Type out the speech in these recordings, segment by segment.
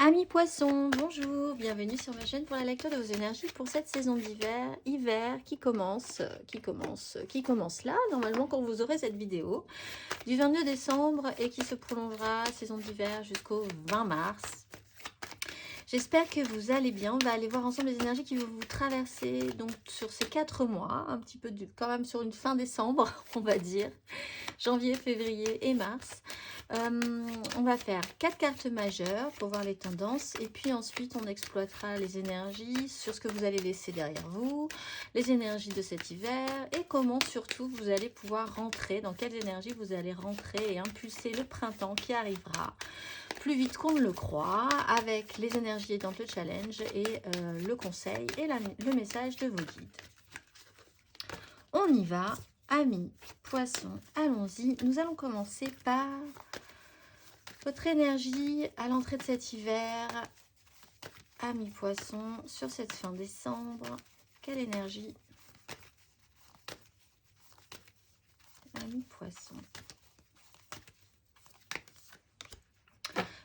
Amis poissons, bonjour, bienvenue sur ma chaîne pour la lecture de vos énergies pour cette saison hiver qui commence là, normalement quand vous aurez cette vidéo, du 22 décembre et qui se prolongera, saison d'hiver, jusqu'au 20 mars. J'espère que vous allez bien. On va aller voir ensemble les énergies qui vont vous traverser donc sur ces 4 mois, un petit peu quand même sur une fin décembre, on va dire, janvier, février et mars. On va faire 4 cartes majeures pour voir les tendances et puis ensuite on exploitera les énergies sur ce que vous allez laisser derrière vous, les énergies de cet hiver et comment surtout vous allez pouvoir rentrer, dans quelles énergies vous allez rentrer et impulser le printemps qui arrivera plus vite qu'on ne le croit avec les énergies dans le challenge et le conseil et le message de vos guides. On y va. Amis, poissons, allons-y. Nous allons commencer par votre énergie à l'entrée de cet hiver. Amis, poissons, sur cette fin décembre. Quelle énergie? Amis, poissons.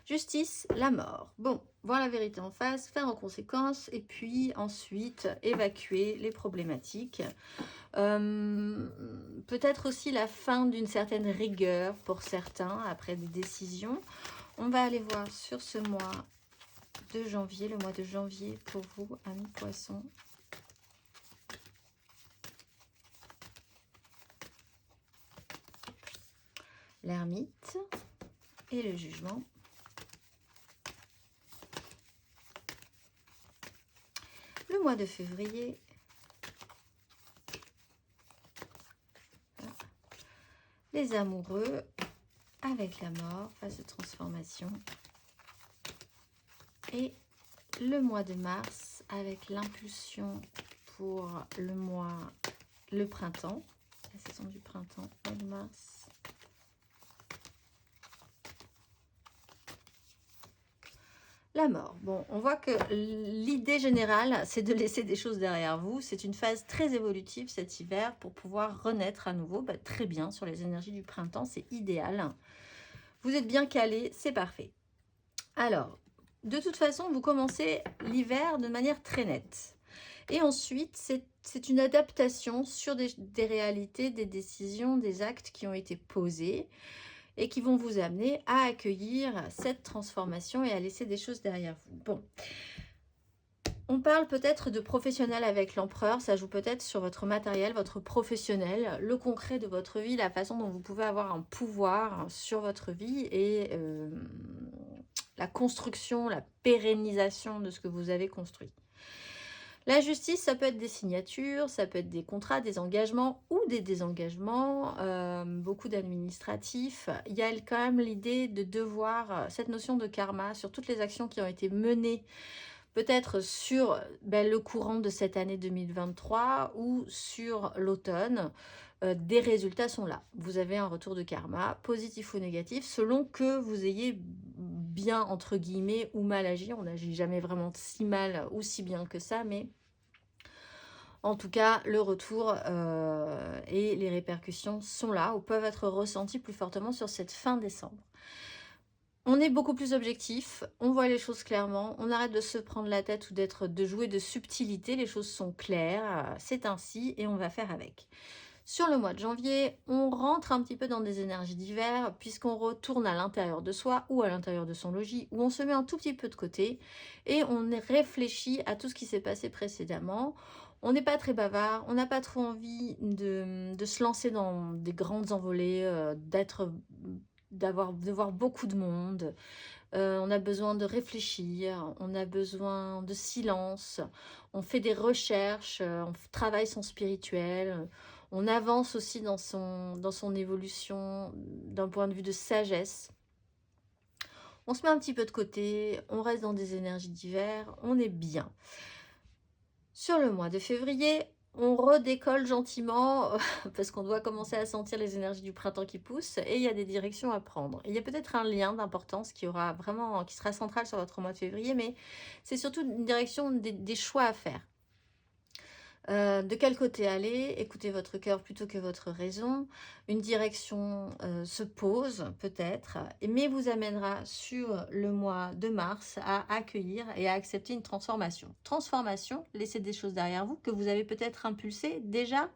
Justice, la mort. Bon, voir la vérité en face, faire en conséquence et puis ensuite évacuer les problématiques. Peut-être aussi la fin d'une certaine rigueur pour certains après des décisions. On va aller voir sur ce mois de janvier, le mois de janvier pour vous, amis poissons. L'ermite et le jugement. Le mois de février. Les amoureux avec la mort, phase de transformation. Et le mois de mars avec l'impulsion pour le printemps, la saison du printemps, mois de mars. La mort. Bon, on voit que l'idée générale, c'est de laisser des choses derrière vous. C'est une phase très évolutive cet hiver pour pouvoir renaître à nouveau. Très bien, sur les énergies du printemps, c'est idéal. Vous êtes bien calé, c'est parfait. Alors, de toute façon, vous commencez l'hiver de manière très nette. Et ensuite, c'est une adaptation sur des réalités, des décisions, des actes qui ont été posés et qui vont vous amener à accueillir cette transformation et à laisser des choses derrière vous. Bon, on parle peut-être de professionnel avec l'empereur, ça joue peut-être sur votre matériel, votre professionnel, le concret de votre vie, la façon dont vous pouvez avoir un pouvoir sur votre vie et la construction, la pérennisation de ce que vous avez construit. La justice, ça peut être des signatures, ça peut être des contrats, des engagements ou des désengagements, beaucoup d'administratifs. Il y a quand même l'idée de devoir, cette notion de karma sur toutes les actions qui ont été menées, peut-être sur le courant de cette année 2023 ou sur l'automne. Des résultats sont là. Vous avez un retour de karma, positif ou négatif, selon que vous ayez bien, entre guillemets, ou mal agi. On n'agit jamais vraiment si mal ou si bien que ça, mais en tout cas, le retour et les répercussions sont là ou peuvent être ressentis plus fortement sur cette fin décembre. On est beaucoup plus objectif, on voit les choses clairement, on arrête de se prendre la tête ou de jouer de subtilité, les choses sont claires, c'est ainsi et on va faire avec. Sur le mois de janvier, on rentre un petit peu dans des énergies d'hiver puisqu'on retourne à l'intérieur de soi ou à l'intérieur de son logis où on se met un tout petit peu de côté et on réfléchit à tout ce qui s'est passé précédemment. On n'est pas très bavard, on n'a pas trop envie de se lancer dans des grandes envolées, de voir beaucoup de monde. On a besoin de réfléchir, on a besoin de silence, on fait des recherches, on travaille son spirituel, on avance aussi dans son évolution d'un point de vue de sagesse. On se met un petit peu de côté, on reste dans des énergies d'hiver, on est bien. Sur le mois de février, on redécolle gentiment parce qu'on doit commencer à sentir les énergies du printemps qui poussent et il y a des directions à prendre. Il y a peut-être un lien d'importance qui sera central sur votre mois de février, mais c'est surtout une direction des choix à faire. De quel côté aller? Écoutez votre cœur plutôt que votre raison. Une direction se pose peut-être, mais vous amènera sur le mois de mars à accueillir et à accepter une transformation. Transformation, laissez des choses derrière vous que vous avez peut-être impulsées déjà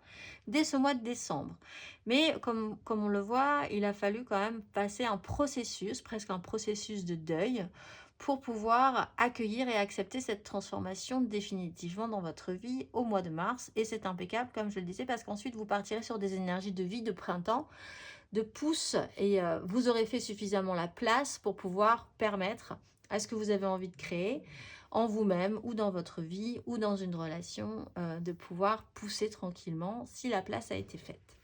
dès ce mois de décembre. Mais comme on le voit, il a fallu quand même passer un processus, presque un processus de deuil, pour pouvoir accueillir et accepter cette transformation définitivement dans votre vie au mois de mars. Et c'est impeccable, comme je le disais, parce qu'ensuite vous partirez sur des énergies de vie, de printemps, de pouce, et vous aurez fait suffisamment la place pour pouvoir permettre à ce que vous avez envie de créer en vous-même ou dans votre vie ou dans une relation, de pouvoir pousser tranquillement si la place a été faite.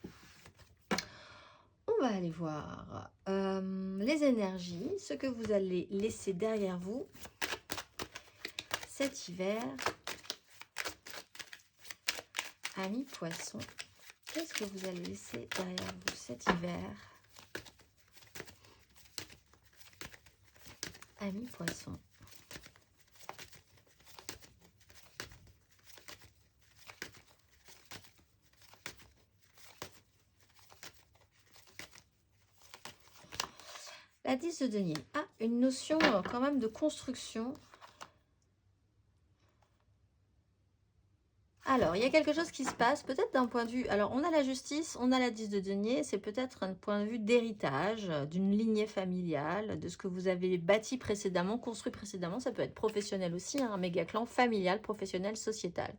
On va aller voir les énergies, ce que vous allez laisser derrière vous cet hiver. Amis poissons, qu'est-ce que vous allez laisser derrière vous cet hiver? Amis poissons. La 10 de denier. Ah, une notion quand même de construction. Alors, il y a quelque chose qui se passe, peut-être d'un point de vue... Alors, on a la justice, on a la 10 de denier, c'est peut-être un point de vue d'héritage, d'une lignée familiale, de ce que vous avez bâti précédemment, construit précédemment. Ça peut être professionnel aussi, hein, un méga clan familial, professionnel, sociétal.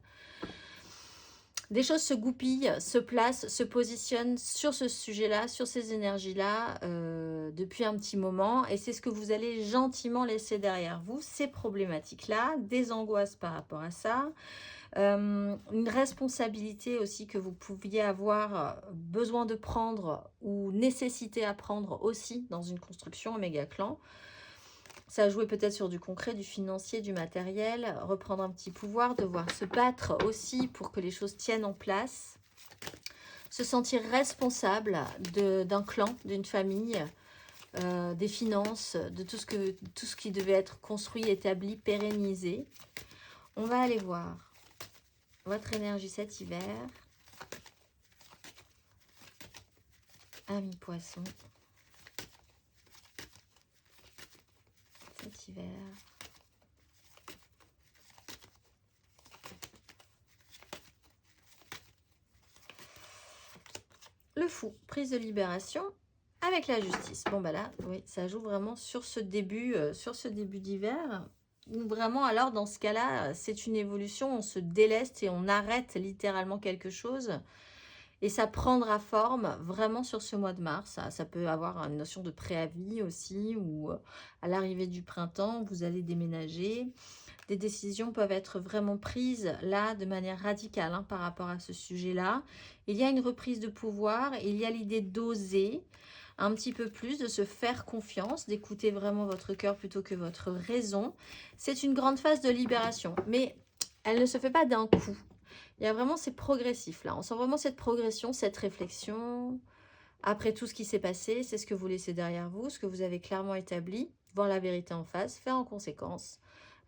Des choses se goupillent, se placent, se positionnent sur ce sujet-là, sur ces énergies-là, depuis un petit moment. Et c'est ce que vous allez gentiment laisser derrière vous, ces problématiques-là, des angoisses par rapport à ça. Une responsabilité aussi que vous pouviez avoir besoin de prendre ou nécessité à prendre aussi dans une construction, un méga clan. Ça a joué peut-être sur du concret, du financier, du matériel, reprendre un petit pouvoir, devoir se battre aussi pour que les choses tiennent en place, se sentir responsable d'un clan, d'une famille, des finances, de tout ce qui devait être construit, établi, pérennisé. On va aller voir votre énergie cet hiver. Amis poissons. Cet hiver. Le fou, prise de libération avec la justice. Bon bah là, oui, ça joue vraiment sur ce début d'hiver. Vraiment, alors dans ce cas-là, c'est une évolution, on se déleste et on arrête littéralement quelque chose. Et ça prendra forme vraiment sur ce mois de mars. Ça peut avoir une notion de préavis aussi, ou à l'arrivée du printemps, vous allez déménager. Des décisions peuvent être vraiment prises là de manière radicale, hein, par rapport à ce sujet-là. Il y a une reprise de pouvoir, il y a l'idée d'oser un petit peu plus, de se faire confiance, d'écouter vraiment votre cœur plutôt que votre raison. C'est une grande phase de libération, mais elle ne se fait pas d'un coup. Il y a vraiment, c'est progressif là. On sent vraiment cette progression, cette réflexion. Après tout ce qui s'est passé, c'est ce que vous laissez derrière vous, ce que vous avez clairement établi, voir la vérité en face, faire en conséquence,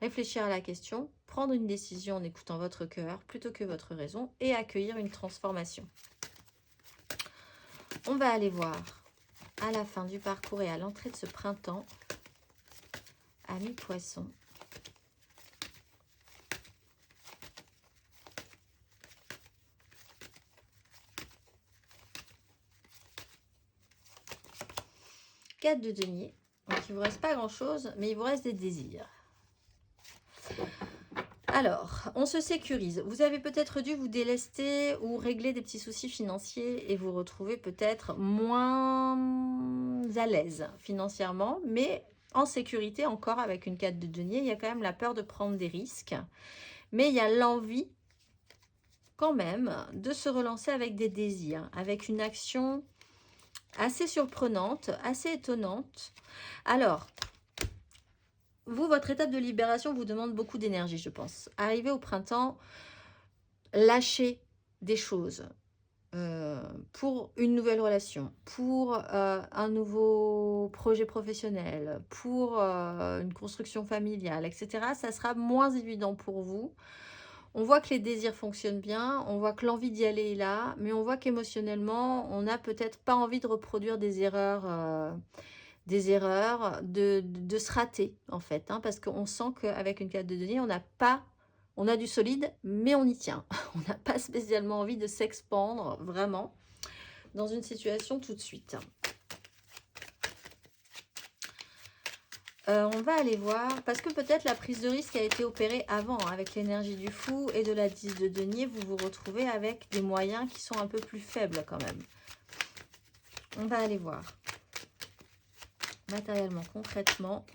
réfléchir à la question, prendre une décision en écoutant votre cœur plutôt que votre raison et accueillir une transformation. On va aller voir à la fin du parcours et à l'entrée de ce printemps, amis poissons. Quatre de denier. Donc il ne vous reste pas grand chose, mais il vous reste des désirs. Alors, on se sécurise. Vous avez peut-être dû vous délester ou régler des petits soucis financiers et vous retrouver peut-être moins à l'aise financièrement, mais en sécurité encore avec une 4 de denier. Il y a quand même la peur de prendre des risques, mais il y a l'envie quand même de se relancer avec des désirs, avec une action assez surprenante, assez étonnante. Alors, vous, votre étape de libération vous demande beaucoup d'énergie, je pense. Arrivé au printemps, lâchez des choses pour une nouvelle relation, pour un nouveau projet professionnel, pour une construction familiale, etc. Ça sera moins évident pour vous. On voit que les désirs fonctionnent bien, on voit que l'envie d'y aller est là, mais on voit qu'émotionnellement, on n'a peut-être pas envie de reproduire de se rater, en fait. Hein, parce qu'on sent qu'avec une carte de denier, on a du solide, mais on y tient. On n'a pas spécialement envie de s'expandre, vraiment, dans une situation tout de suite. On va aller voir, parce que peut-être la prise de risque a été opérée avant, hein, avec l'énergie du fou et de la 10 de denier, vous vous retrouvez avec des moyens qui sont un peu plus faibles quand même. On va aller voir, matériellement, concrètement,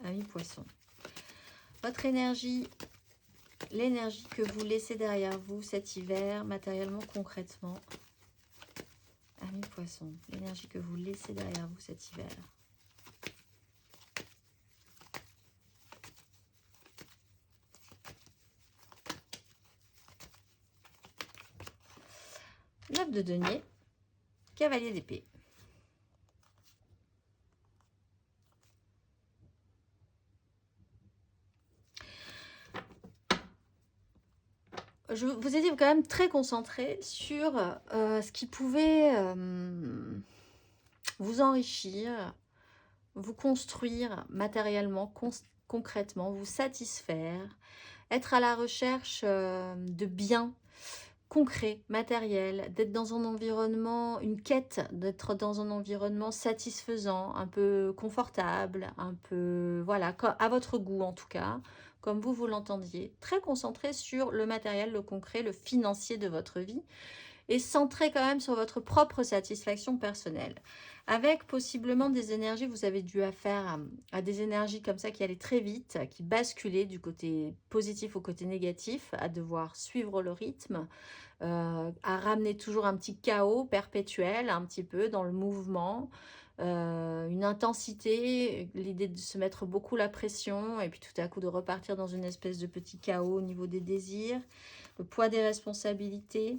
ami poisson. Votre énergie, l'énergie que vous laissez derrière vous cet hiver, matériellement, concrètement, ami poisson, l'énergie que vous laissez derrière vous cet hiver. Neuf de denier, cavalier d'épée. Je vous ai dit quand même très concentré sur ce qui pouvait vous enrichir, vous construire matériellement, concrètement, vous satisfaire, être à la recherche de biens concrets, matériels, d'être dans un environnement, une quête, d'être dans un environnement satisfaisant, un peu confortable, un peu, voilà, à votre goût en tout cas, comme vous l'entendiez, très concentré sur le matériel, le concret, le financier de votre vie, et centré quand même sur votre propre satisfaction personnelle. Avec possiblement des énergies, vous avez dû affaire à des énergies comme ça qui allaient très vite, qui basculaient du côté positif au côté négatif, à devoir suivre le rythme, à ramener toujours un petit chaos perpétuel, un petit peu dans le mouvement, une intensité, l'idée de se mettre beaucoup la pression, et puis tout à coup de repartir dans une espèce de petit chaos au niveau des désirs, le poids des responsabilités.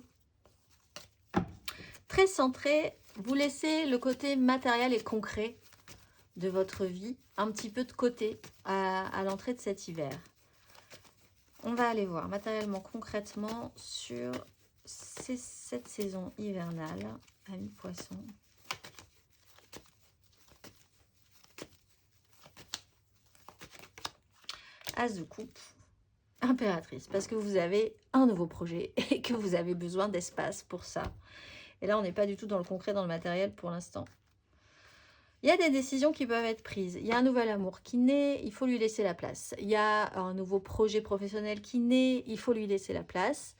Très centré, vous laissez le côté matériel et concret de votre vie un petit peu de côté à l'entrée de cet hiver. On va aller voir matériellement, concrètement sur cette saison hivernale, amis poissons. As de coupe, impératrice, parce que vous avez un nouveau projet et que vous avez besoin d'espace pour ça. Et là, on n'est pas du tout dans le concret, dans le matériel pour l'instant. Il y a des décisions qui peuvent être prises. Il y a un nouvel amour qui naît, il faut lui laisser la place. Il y a un nouveau projet professionnel qui naît, il faut lui laisser la place.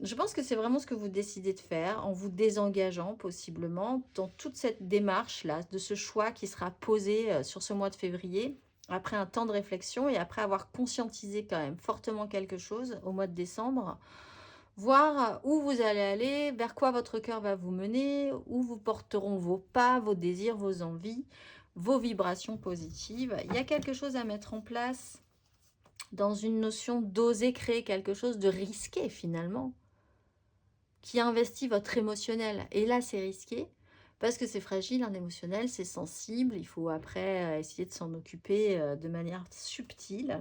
Je pense que c'est vraiment ce que vous décidez de faire en vous désengageant possiblement dans toute cette démarche-là, de ce choix qui sera posé sur ce mois de février, après un temps de réflexion et après avoir conscientisé quand même fortement quelque chose au mois de décembre. Voir où vous allez aller, vers quoi votre cœur va vous mener, où vous porteront vos pas, vos désirs, vos envies, vos vibrations positives. Il y a quelque chose à mettre en place dans une notion d'oser créer quelque chose de risqué finalement, qui investit votre émotionnel. Et là, c'est risqué parce que c'est fragile, un émotionnel, c'est sensible. Il faut après essayer de s'en occuper de manière subtile.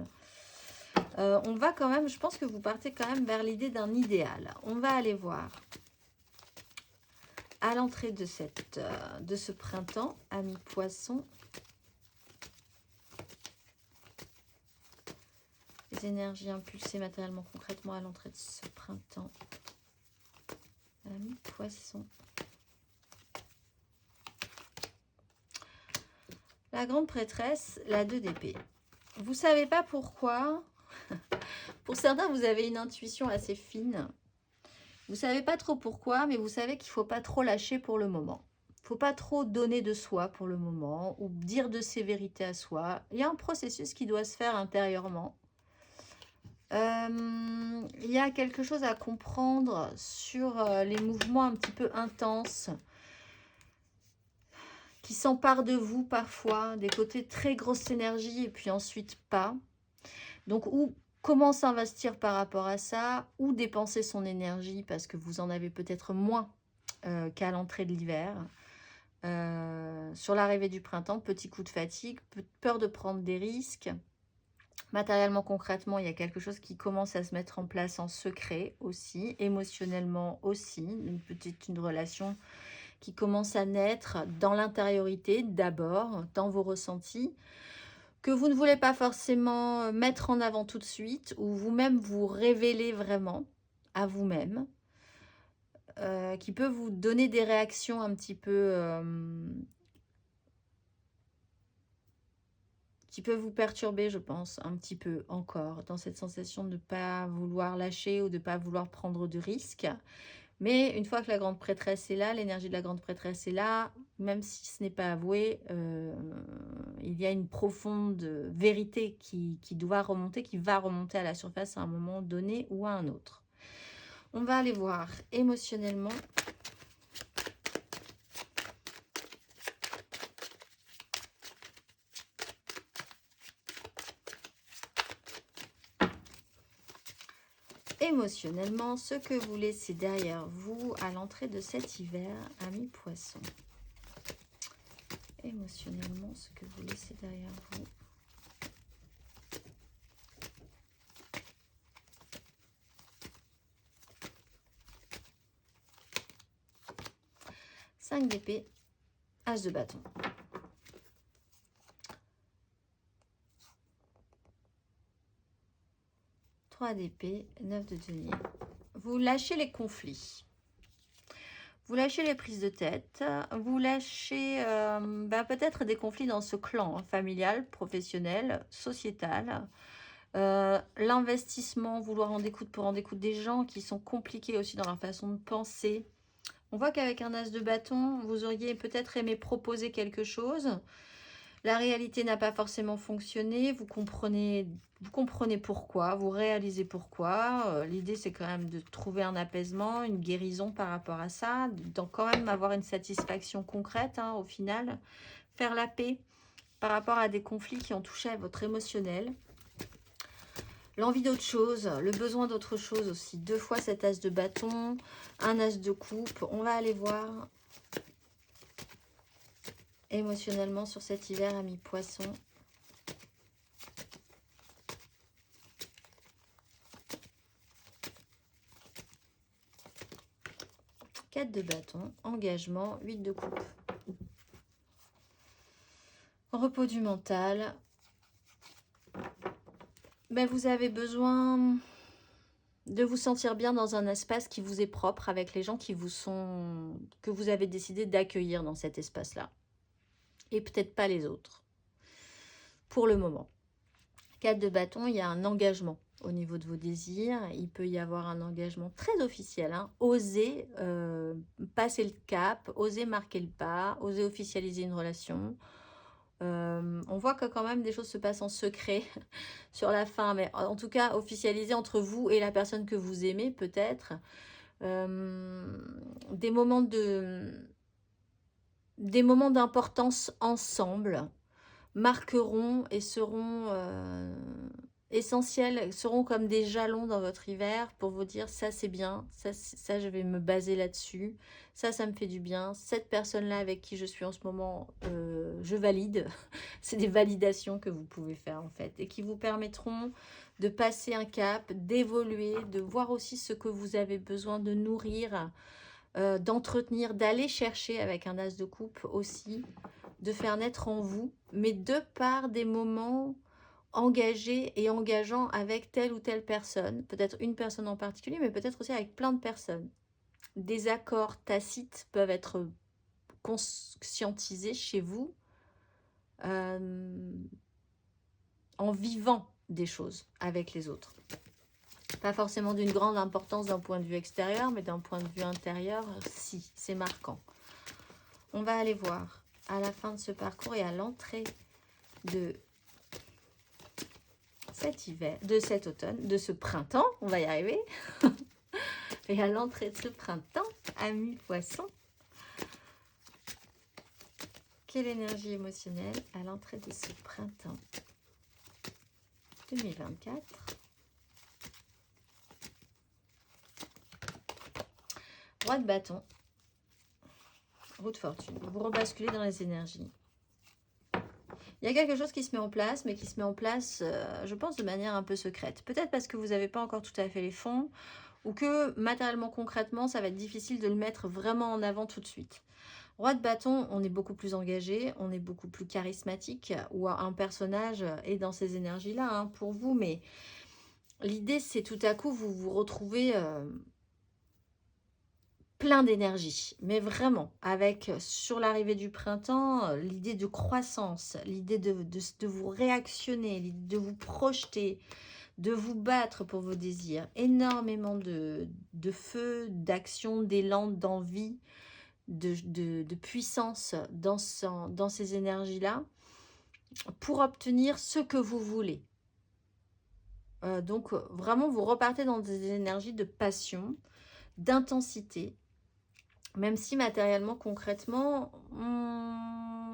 On va quand même, je pense que vous partez quand même vers l'idée d'un idéal. On va aller voir à l'entrée de ce printemps, amis poissons, les énergies impulsées matériellement, concrètement à l'entrée de ce printemps, amis poissons. La grande prêtresse, la 2 d'épée. Vous savez pas pourquoi. Pour certains, vous avez une intuition assez fine. Vous savez pas trop pourquoi, mais vous savez qu'il faut pas trop lâcher pour le moment. Il faut pas trop donner de soi pour le moment ou dire de ses vérités à soi. Il y a un processus qui doit se faire intérieurement. Il y a quelque chose à comprendre sur les mouvements un petit peu intenses qui s'emparent de vous parfois, des côtés très grosse énergie et puis ensuite pas. Donc, comment s'investir par rapport à ça, ou dépenser son énergie parce que vous en avez peut-être moins qu'à l'entrée de l'hiver. Sur l'arrivée du printemps, petit coup de fatigue, peur de prendre des risques, Matériellement, concrètement, il y a quelque chose qui commence à se mettre en place en secret aussi, émotionnellement aussi, une relation qui commence à naître dans l'intériorité d'abord, dans vos ressentis, que vous ne voulez pas forcément mettre en avant tout de suite, ou vous-même vous révéler vraiment à vous-même, qui peut vous donner des réactions un petit peu, qui peut vous perturber, je pense, un petit peu encore, dans cette sensation de ne pas vouloir lâcher ou de ne pas vouloir prendre de risques. Mais une fois que la grande prêtresse est là, l'énergie de la grande prêtresse est là, même si ce n'est pas avoué, il y a une profonde vérité qui doit remonter, qui va remonter à la surface à un moment donné ou à un autre. On va aller voir émotionnellement. Émotionnellement, ce que vous laissez derrière vous à l'entrée de cet hiver, amis poissons. Émotionnellement, ce que vous laissez derrière vous. Cinq d'épée, as de bâton. Trois d'épée, 9 de denier. Vous lâchez les conflits. Vous lâchez les prises de tête, vous lâchez peut-être des conflits dans ce clan familial, professionnel, sociétal. L'investissement, vouloir rendre écoute pour rendre écoute des gens qui sont compliqués aussi dans leur façon de penser. On voit qu'avec un as de bâton, vous auriez peut-être aimé proposer quelque chose. La réalité n'a pas forcément fonctionné. Vous comprenez pourquoi, vous réalisez pourquoi. L'idée, c'est quand même de trouver un apaisement, une guérison par rapport à ça, d'en quand même avoir une satisfaction concrète au final. Faire la paix par rapport à des conflits qui ont touché à votre émotionnel. L'envie d'autre chose, le besoin d'autre chose aussi. Deux fois cet as de bâton, un as de coupe. On va aller voir émotionnellement sur cet hiver, amis poissons. Quatre de bâton, engagement, 8 de coupe. Repos du mental. Vous avez besoin de vous sentir bien dans un espace qui vous est propre, avec les gens que vous avez décidé d'accueillir dans cet espace-là. Et peut-être pas les autres. Pour le moment. 4 de bâton, il y a un engagement au niveau de vos désirs. Il peut y avoir un engagement très officiel. Oser passer le cap, oser marquer le pas, oser officialiser une relation. On voit que quand même des choses se passent en secret sur la fin, mais en tout cas officialiser entre vous et la personne que vous aimez peut-être. Des moments d'importance ensemble marqueront et seront essentiels, seront comme des jalons dans votre hiver pour vous dire ça c'est bien, ça je vais me baser là-dessus, ça me fait du bien, cette personne-là avec qui je suis en ce moment, je valide. C'est des validations que vous pouvez faire en fait et qui vous permettront de passer un cap, d'évoluer, de voir aussi ce que vous avez besoin de nourrir, d'entretenir, d'aller chercher avec un as de coupe aussi, de faire naître en vous, mais de par des moments engagés et engageants avec telle ou telle personne, peut-être une personne en particulier, mais peut-être aussi avec plein de personnes. Des accords tacites peuvent être conscientisés chez vous en vivant des choses avec les autres. Pas forcément d'une grande importance d'un point de vue extérieur, mais d'un point de vue intérieur, si, c'est marquant. On va aller voir à la fin de ce parcours et à l'entrée de cet hiver, de cet automne, de ce printemps, on va y arriver. Et à l'entrée de ce printemps, amis poissons, quelle énergie émotionnelle à l'entrée de ce printemps 2024. Roi de bâton, roue de fortune. Vous rebasculez dans les énergies. Il y a quelque chose qui se met en place, mais qui se met en place, je pense, de manière un peu secrète. Peut-être parce que vous n'avez pas encore tout à fait les fonds, ou que matériellement, concrètement, ça va être difficile de le mettre vraiment en avant tout de suite. Roi de bâton, on est beaucoup plus engagé, on est beaucoup plus charismatique, ou un personnage est dans ces énergies-là hein, pour vous, mais l'idée, c'est tout à coup, vous vous retrouvez plein d'énergie, mais vraiment, avec sur l'arrivée du printemps, l'idée de croissance, l'idée de vous réactionner, l'idée de vous projeter, de vous battre pour vos désirs, énormément de feu, d'action, d'élan, d'envie, de puissance dans ces énergies-là, pour obtenir ce que vous voulez. Donc, vraiment, vous repartez dans des énergies de passion, d'intensité, même si matériellement, concrètement,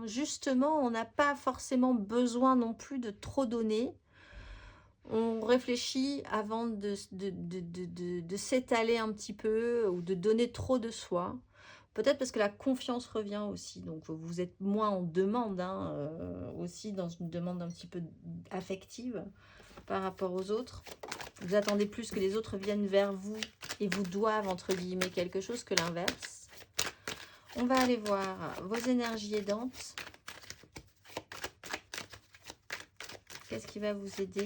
justement, on n'a pas forcément besoin non plus de trop donner. On réfléchit avant de s'étaler un petit peu ou de donner trop de soi. Peut-être parce que la confiance revient aussi. Donc, vous êtes moins en demande, hein, aussi dans une demande un petit peu affective par rapport aux autres. Vous attendez plus que les autres viennent vers vous et vous doivent, entre guillemets, quelque chose que l'inverse. On va aller voir vos énergies aidantes. Qu'est-ce qui va vous aider ?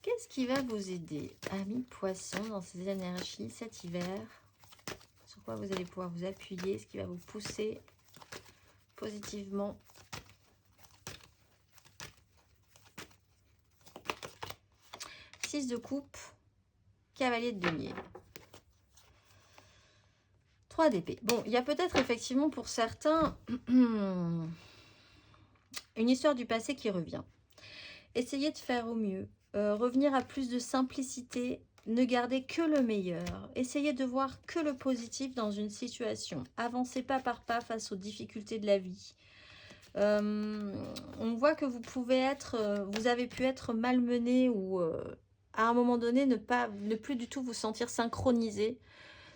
Qu'est-ce qui va vous aider, amis poissons, dans ces énergies cet hiver? Sur quoi vous allez pouvoir vous appuyer? Ce qui va vous pousser positivement? Six de coupe, cavalier de denier. 3 d'épée. Bon, il y a peut-être effectivement pour certains une histoire du passé qui revient. Essayez de faire au mieux. Revenir à plus de simplicité. Ne gardez que le meilleur. Essayez de voir que le positif dans une situation. Avancez pas par pas face aux difficultés de la vie. On voit que vous pouvez être, vous avez pu être malmené ou à un moment donné ne plus du tout vous sentir synchronisé,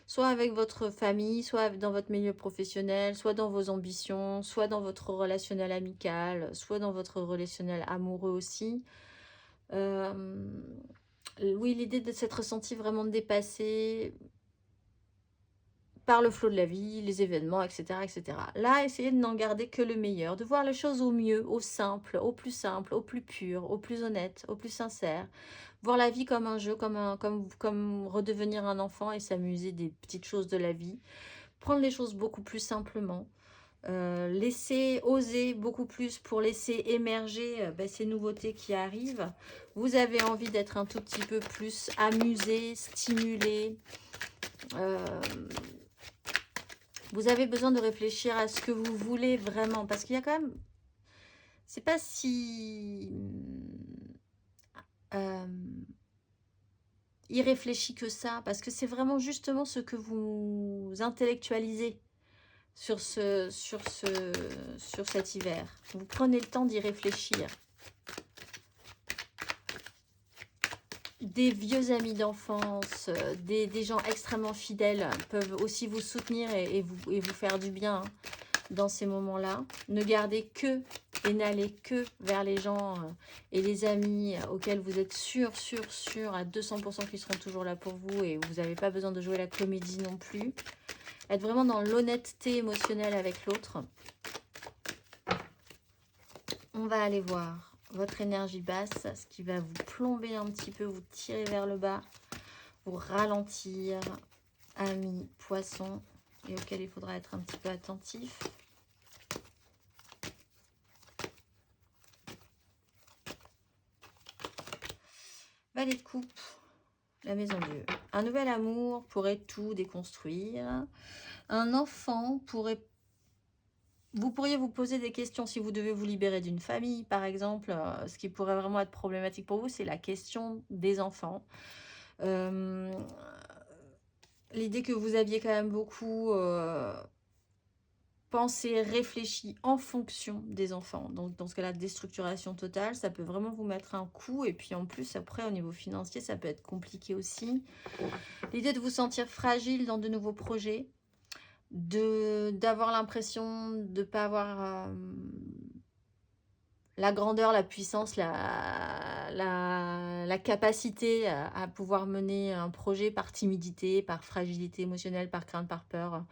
soit avec votre famille, soit dans votre milieu professionnel, soit dans vos ambitions, soit dans votre relationnel amical, soit dans votre relationnel amoureux aussi. Oui, l'idée de s'être ressenti vraiment dépassé par le flot de la vie, les événements, etc., etc. Là, essayez de n'en garder que le meilleur, de voir les choses au mieux, au simple, au plus pur, au plus honnête, au plus sincère. Voir la vie comme un jeu, comme redevenir un enfant et s'amuser des petites choses de la vie. Prendre les choses beaucoup plus simplement. Laisser oser beaucoup plus pour laisser émerger ces nouveautés qui arrivent. Vous avez envie d'être un tout petit peu plus amusé, stimulé. Vous avez besoin de réfléchir à ce que vous voulez vraiment. Parce qu'il y a quand même... C'est pas si... irréfléchi que ça. Parce que c'est vraiment justement ce que vous intellectualisez sur cet hiver. Vous prenez le temps d'y réfléchir. Des vieux amis d'enfance, des gens extrêmement fidèles peuvent aussi vous soutenir et vous faire du bien hein, dans ces moments-là. Ne gardez que et n'allez que vers les gens et les amis auxquels vous êtes sûr à 200% qu'ils seront toujours là pour vous et vous n'avez pas besoin de jouer la comédie non plus. Être vraiment dans l'honnêteté émotionnelle avec l'autre. On va aller voir votre énergie basse, ce qui va vous plomber un petit peu, vous tirer vers le bas, vous ralentir, amis poissons, et auquel il faudra être un petit peu attentif. Valet de coupe, la maison Dieu. Un nouvel amour pourrait tout déconstruire. Un enfant pourrait... Vous pourriez vous poser des questions si vous devez vous libérer d'une famille, par exemple. Ce qui pourrait vraiment être problématique pour vous, c'est la question des enfants. L'idée que vous aviez quand même beaucoup pensé, réfléchi en fonction des enfants. Donc, dans ce cas-là, déstructuration totale, ça peut vraiment vous mettre un coup. Et puis, en plus, après, au niveau financier, ça peut être compliqué aussi. L'idée de vous sentir fragile dans de nouveaux projets. d'avoir l'impression de ne pas avoir la grandeur, la puissance, la capacité à pouvoir mener un projet par timidité, par fragilité émotionnelle, par crainte, par peur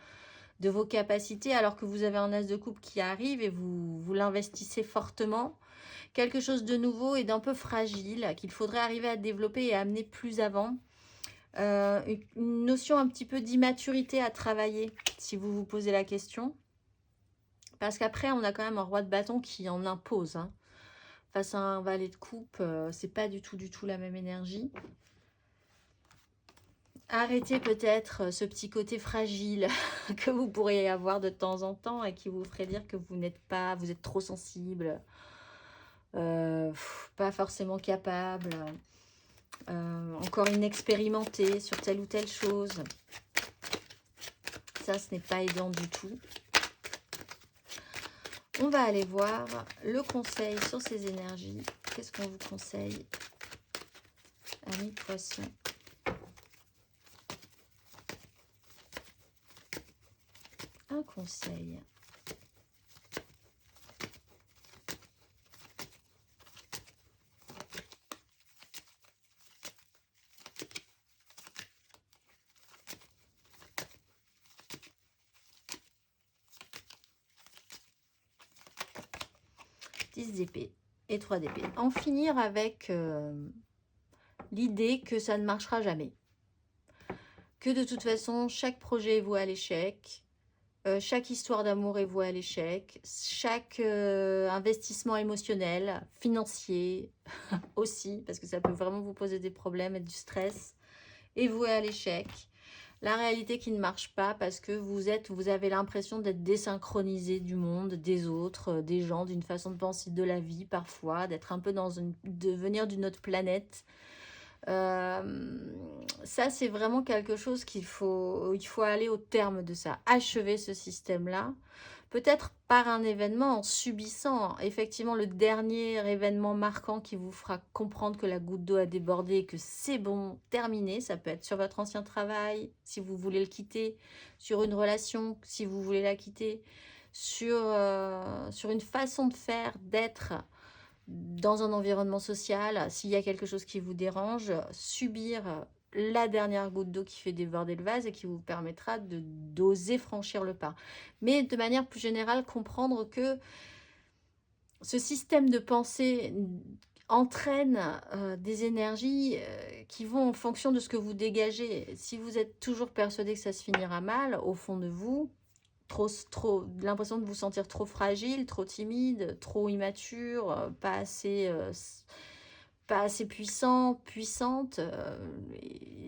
de vos capacités, alors que vous avez un as de coupe qui arrive et vous l'investissez fortement. Quelque chose de nouveau et d'un peu fragile qu'il faudrait arriver à développer et à amener plus avant. Une notion un petit peu d'immaturité à travailler, si vous vous posez la question. Parce qu'après, on a quand même un roi de bâton qui en impose. Hein. Face à un valet de coupe, c'est pas du tout la même énergie. Arrêtez peut-être ce petit côté fragile que vous pourriez avoir de temps en temps et qui vous ferait dire que vous n'êtes pas, vous êtes trop sensible, pas forcément capable, encore inexpérimenté sur telle ou telle chose. Ça, ce n'est pas aidant du tout. On va aller voir le conseil sur ces énergies. Qu'est-ce qu'on vous conseille, amis poissons? Un conseil. D'épée et 3 d'épée. En finir avec l'idée que ça ne marchera jamais. Que de toute façon, chaque projet est voué à l'échec. Chaque histoire d'amour est vouée à l'échec. Chaque investissement émotionnel, financier aussi, parce que ça peut vraiment vous poser des problèmes et du stress, est voué à l'échec. La réalité qui ne marche pas parce que vous avez l'impression d'être désynchronisé du monde, des autres, des gens, d'une façon de penser de la vie parfois, d'être un peu de venir d'une autre planète. Ça, c'est vraiment quelque chose il faut aller au terme de ça, achever ce système-là. Peut-être par un événement, en subissant effectivement le dernier événement marquant qui vous fera comprendre que la goutte d'eau a débordé et que c'est bon, terminé. Ça peut être sur votre ancien travail, si vous voulez le quitter, sur une relation, si vous voulez la quitter, sur une façon de faire, d'être dans un environnement social, s'il y a quelque chose qui vous dérange, subir la dernière goutte d'eau qui fait déborder le vase et qui vous permettra d'oser franchir le pas. Mais de manière plus générale, comprendre que ce système de pensée entraîne des énergies qui vont en fonction de ce que vous dégagez. Si vous êtes toujours persuadé que ça se finira mal, au fond de vous, l'impression de vous sentir trop fragile, trop timide, trop immature, pas assez puissant, puissante.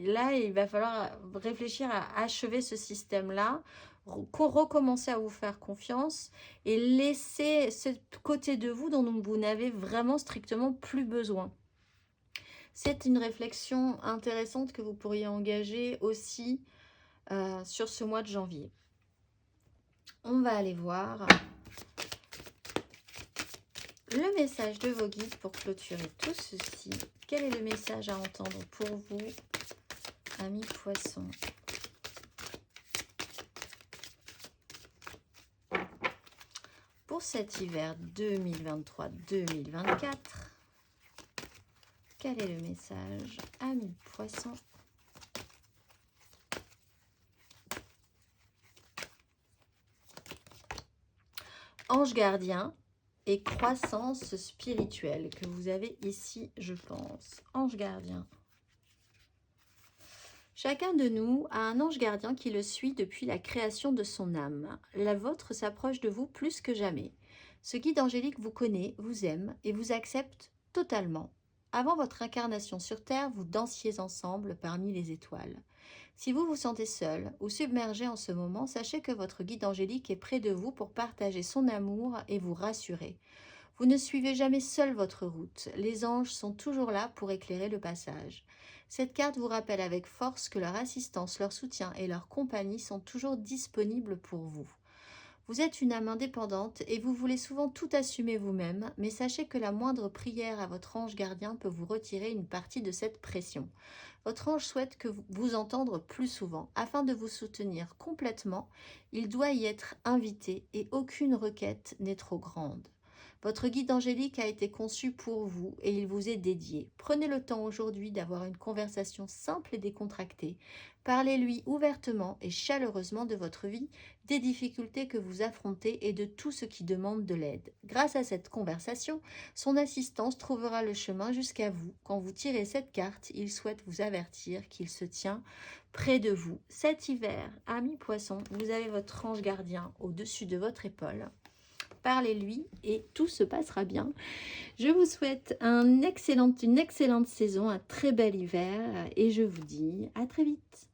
Là, il va falloir réfléchir à achever ce système-là, recommencer à vous faire confiance et laisser ce côté de vous dont vous n'avez vraiment strictement plus besoin. C'est une réflexion intéressante que vous pourriez engager aussi sur ce mois de janvier. On va aller voir le message de vos guides pour clôturer tout ceci. Quel est le message à entendre pour vous, amis poissons? Pour cet hiver 2023-2024, quel est le message, amis poissons? Ange gardien et croissance spirituelle que vous avez ici, je pense. Ange gardien. Chacun de nous a un ange gardien qui le suit depuis la création de son âme. La vôtre s'approche de vous plus que jamais. Ce guide angélique vous connaît, vous aime et vous accepte totalement. Avant votre incarnation sur Terre, vous dansiez ensemble parmi les étoiles. Si vous vous sentez seul ou submergé en ce moment, sachez que votre guide angélique est près de vous pour partager son amour et vous rassurer. Vous ne suivez jamais seul votre route. Les anges sont toujours là pour éclairer le passage. Cette carte vous rappelle avec force que leur assistance, leur soutien et leur compagnie sont toujours disponibles pour vous. Vous êtes une âme indépendante et vous voulez souvent tout assumer vous-même, mais sachez que la moindre prière à votre ange gardien peut vous retirer une partie de cette pression. Votre ange souhaite que vous entendre plus souvent. Afin de vous soutenir complètement, il doit y être invité et aucune requête n'est trop grande. Votre guide angélique a été conçu pour vous et il vous est dédié. Prenez le temps aujourd'hui d'avoir une conversation simple et décontractée. Parlez-lui ouvertement et chaleureusement de votre vie, des difficultés que vous affrontez et de tout ce qui demande de l'aide. Grâce à cette conversation, son assistance trouvera le chemin jusqu'à vous. Quand vous tirez cette carte, il souhaite vous avertir qu'il se tient près de vous. Cet hiver, amis poissons, vous avez votre ange gardien au-dessus de votre épaule. Parlez-lui et tout se passera bien. Je vous souhaite une excellente saison, un très bel hiver et je vous dis à très vite.